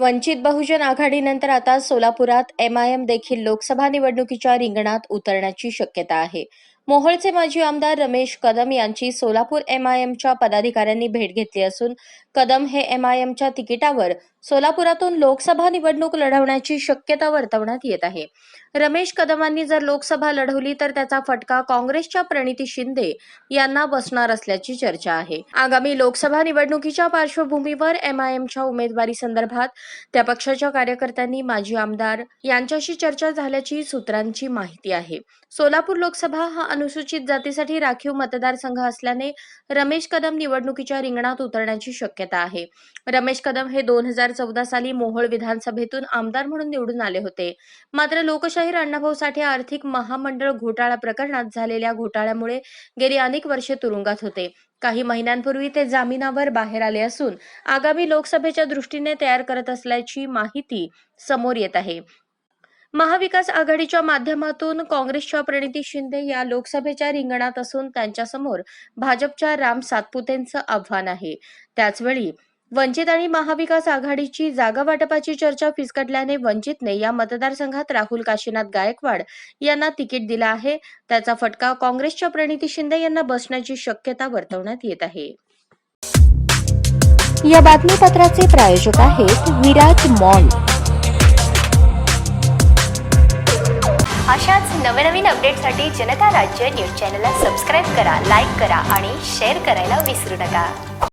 वंचित बहुजन आघाडीनंतर आता सोलापुरात एमआयएम देखील लोकसभा निवडणुकीच्या रिंगणात उतरण्याची शक्यता आहे. मोहोळचे माजी आमदार रमेश कदम यांची सोलापूर एमआयएमच्या पदाधिकाऱ्यांनी भेट घेतली असून कदम हे एमआयएमच्या तिकिटावर सोलापुरातून लोकसभा निवडणूक लढवण्याची शक्यता वर्तवण्यात येत आहे. रमेश कदमांनी जर लोकसभा लढवली तर त्याचा फटका काँग्रेसच्या प्रणिती शिंदे यांना बसणार असल्याची चर्चा आहे. आगामी लोकसभा निवडणुकीच्या पार्श्वभूमीवर एमआयएमच्या उमेदवारी संदर्भात त्या पक्षाच्या कार्यकर्त्यांनी माजी आमदार यांच्याशी चर्चा झाल्याची सूत्रांची माहिती आहे. सोलापूर लोकसभा हा अनुसूचित जातीसाठी राखीव मतदारसंघ असल्याने रमेश कदम निवडणुकीच्या रिंगणात उतरण्याची शक्यता आहे. रमेश कदम हे 2014 साली मोहोळ विधानसभेतून आमदार म्हणून निवडून आले होते. मात्र लोकशाहीर अण्णाभाऊ साठे आर्थिक महामंडळ घोटाळा प्रकरणात झालेल्या घोटाळ्यामुळे गेली अनेक वर्षे तुरुंगात होते. काही महिन्यांपूर्वी ते जामिनावर बाहेर आले असून आगामी लोकसभेच्या दृष्टीने तयार करत असल्याची माहिती समोर येत आहे. महाविकास आघाडीच्या माध्यमातून काँग्रेसच्या प्रणिती शिंदे या लोकसभेच्या रिंगणात असून त्यांच्यासमोर भाजपच्या राम सातपुतेंचं आव्हान आहे. त्याचवेळी वंचित आणि महाविकास आघाडीची जागा वाटपाची चर्चा फिसकटल्याने वंचितने या मतदारसंघात राहुल काशीनाथ गायकवाड यांना तिकीट दिलं आहे. त्याचा फटका काँग्रेसच्या प्रणिती शिंदे यांना बसण्याची शक्यता वर्तवण्यात येत आहे. या बातमीपत्राचे प्रायोजक आहेत विराज मॉल. अशाच नवनवीन अपडेटसाठी जनता राज्य न्यूज चॅनलला सबस्क्राईब करा, लाईक करा आणि शेअर करायला विसरू नका.